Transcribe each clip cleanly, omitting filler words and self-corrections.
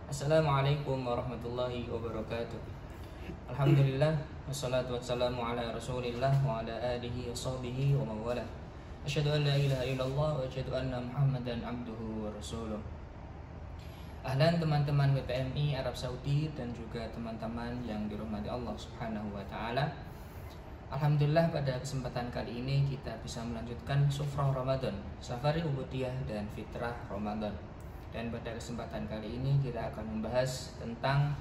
Assalamualaikum warahmatullahi wabarakatuh. Alhamdulillah wassalatu wassalamu ala Rasulillah wa ala alihi wa sahbihi wa mawalah. Asyhadu an la ilaha illallah wa asyhadu anna Muhammadan abduhu wa rasuluh. Ahlan teman-teman WPMI Arab Saudi dan juga teman-teman yang dirahmati Allah Subhanahu wa taala. Alhamdulillah pada kesempatan kali ini kita bisa melanjutkan Sufrah Ramadan, Safari Ubudiyah dan Fitrah Ramadan. Dan pada kesempatan kali ini kita akan membahas tentang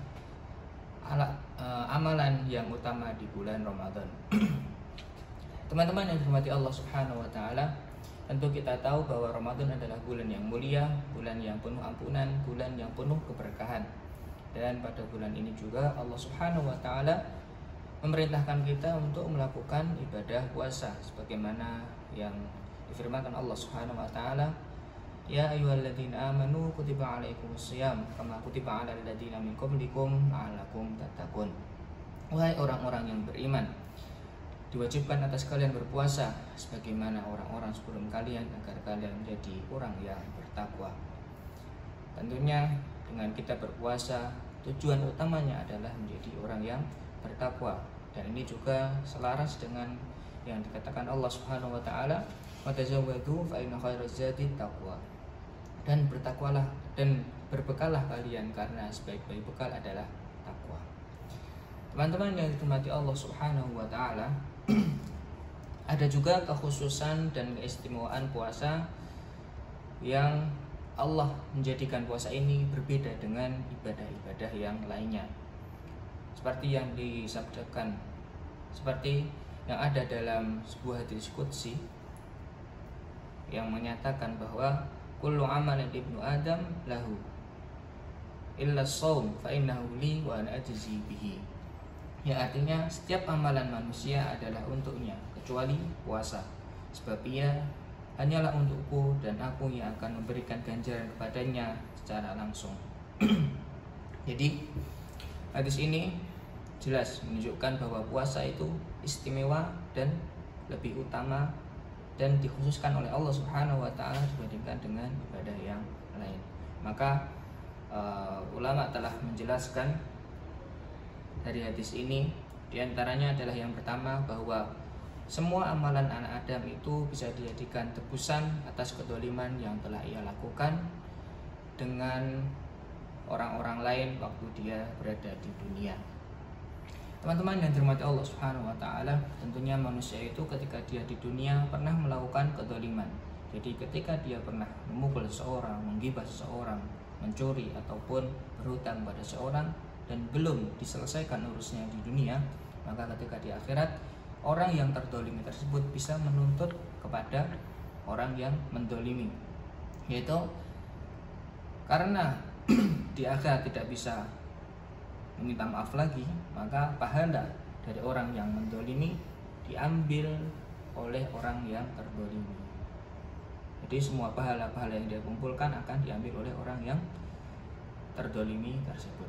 amalan yang utama di bulan Ramadan. Teman-teman yang dirahmati Allah Subhanahu wa taala, tentu kita tahu bahwa Ramadan adalah bulan yang mulia, bulan yang penuh ampunan, bulan yang penuh keberkahan. Dan pada bulan ini juga Allah Subhanahu wa taala memerintahkan kita untuk melakukan ibadah puasa sebagaimana yang difirmankan Allah Subhanahu wa taala, ya ayyuhalladzina amanu kutiba alaikumusiyam kama kutiba alal ladzina min qablikum la'allakum tattaqun. Wahai orang-orang yang beriman, diwajibkan atas kalian berpuasa sebagaimana orang-orang sebelum kalian agar kalian menjadi orang yang bertakwa. Tentunya dengan kita berpuasa, tujuan utamanya adalah menjadi orang yang bertakwa, dan ini juga selaras dengan yang dikatakan Allah Subhanahu wa taala, wa tazawwadu fa inna khairaz zadi taqwa. Dan bertakwalah dan berbekallah kalian karena sebaik-baik bekal adalah takwa. Teman-teman yang dirahmati Allah Subhanahu wa taala, ada juga kekhususan dan keistimewaan puasa yang Allah menjadikan puasa ini berbeda dengan ibadah-ibadah yang lainnya. Seperti yang disabdakan, seperti yang ada dalam sebuah hadis qudsi yang menyatakan bahwa kullu amalin ibnu adam lahu illa shaum fa innahu li wa ana ajzi bihi. Ya, artinya setiap amalan manusia adalah untuknya kecuali puasa, sebab ia hanyalah untukku dan aku yang akan memberikan ganjaran kepadanya secara langsung. Jadi hadis ini jelas menunjukkan bahwa puasa itu istimewa dan lebih utama dan dikhususkan oleh Allah Subhanahu wa taala dibandingkan dengan ibadah yang lain. Maka ulama telah menjelaskan dari hadis ini, diantaranya adalah yang pertama bahwa semua amalan anak Adam itu bisa dijadikan tebusan atas kedoliman yang telah ia lakukan dengan orang-orang lain waktu dia berada di dunia. Teman-teman yang dirahmati Allah Subhanahu wa taala, tentunya manusia itu ketika dia di dunia pernah melakukan kedoliman. Jadi ketika dia pernah memukul seseorang, menggibah seseorang, mencuri ataupun berhutang pada seseorang dan belum diselesaikan urusnya di dunia, maka ketika di akhirat orang yang terdolimi tersebut bisa menuntut kepada orang yang mendolimi, yaitu karena di akhirat tidak bisa meminta maaf lagi, maka pahala dari orang yang mendolimi diambil oleh orang yang terdolimi. Jadi semua pahala-pahala yang dia kumpulkan akan diambil oleh orang yang terdolimi tersebut.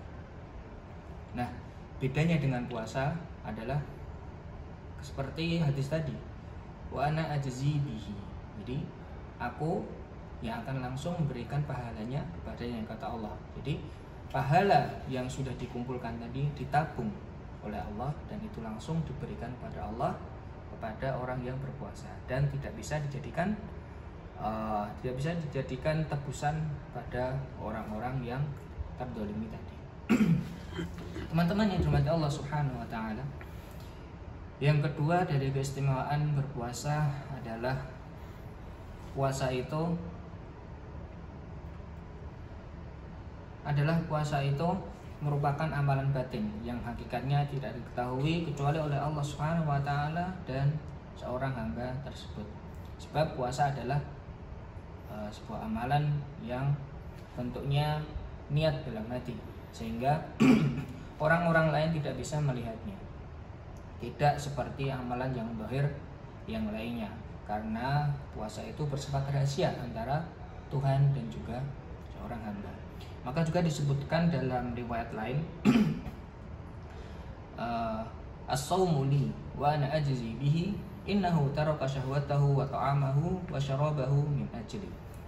Nah, bedanya dengan puasa adalah seperti hadis tadi, wa ana ajzi bihi. Jadi aku yang akan langsung memberikan pahalanya kepadanya, kata Allah. Jadi pahala yang sudah dikumpulkan tadi ditabung oleh Allah dan itu langsung diberikan kepada Allah kepada orang yang berpuasa, dan tidak bisa dijadikan tebusan pada orang-orang yang terdolimi tadi. Teman-teman yang dirahmati Allah Subhanahu wa taala, yang kedua dari keistimewaan berpuasa adalah puasa itu merupakan amalan batin yang hakikatnya tidak diketahui kecuali oleh Allah Subhanahu wa taala dan seorang hamba tersebut. Sebab puasa adalah sebuah amalan yang bentuknya niat dalam hati, sehingga orang-orang lain tidak bisa melihatnya. Tidak seperti amalan yang zahir yang lainnya, karena puasa itu bersifat rahasia antara Tuhan dan juga seorang hamba. Maka juga disebutkan dalam riwayat lain, as-shaumu li wa ana ajzi bihi innahu taraka syahwatahu wa ta'amahu wa syarabahu min ajli.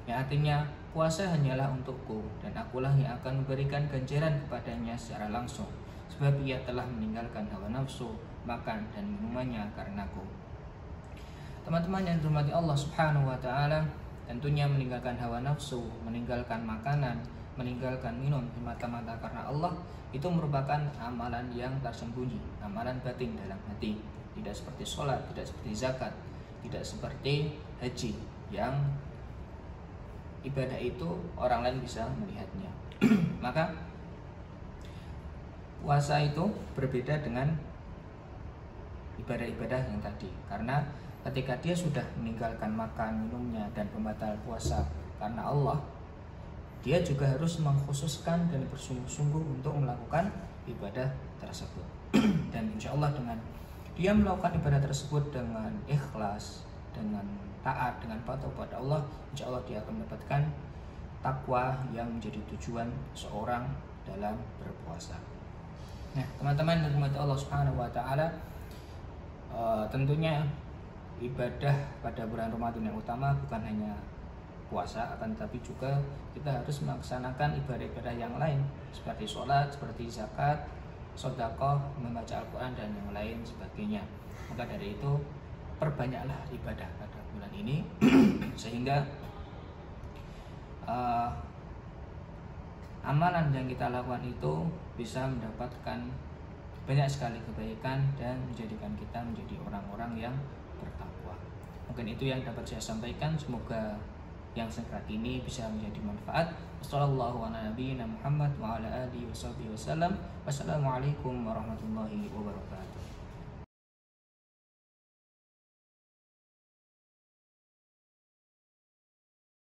yang artinya puasa hanyalah untukku dan akulah yang akan memberikan ganjaran kepadanya secara langsung, sebab ia telah meninggalkan hawa nafsu, makan dan minumannya karenaku. Teman-teman yang dirahmati Allah Subhanahu wa taala, tentunya meninggalkan hawa nafsu, meninggalkan makanan, meninggalkan minum semata-mata karena Allah itu merupakan amalan yang tersembunyi, amalan batin dalam hati. Tidak seperti sholat, tidak seperti zakat, tidak seperti haji yang ibadah itu orang lain bisa melihatnya. Maka puasa itu berbeda dengan ibadah-ibadah yang tadi, karena ketika dia sudah meninggalkan makan minumnya dan pembatal puasa karena Allah, dia juga harus mengkhususkan dan bersungguh-sungguh untuk melakukan ibadah tersebut. Dan insya Allah dengan dia melakukan ibadah tersebut dengan ikhlas, dengan taat, dengan patuh pada Allah, insya Allah dia akan mendapatkan takwa yang menjadi tujuan seorang dalam berpuasa. Nah, teman-teman yang dirahmati Allah Subhanahu wa taala, tentunya ibadah pada bulan Ramadan yang utama bukan hanya puasa, akan tetapi juga kita harus melaksanakan ibadah-ibadah yang lain seperti sholat, seperti zakat, sedekah, membaca Al-Quran dan yang lain sebagainya. Maka dari itu perbanyaklah ibadah pada bulan ini sehingga amalan yang kita lakukan itu bisa mendapatkan banyak sekali kebaikan dan menjadikan kita menjadi orang-orang yang bertakwa. Mungkin itu yang dapat saya sampaikan. Semoga yang singkat ini bisa menjadi manfaat. Wassalamualaikum warahmatullahi wabarakatuh.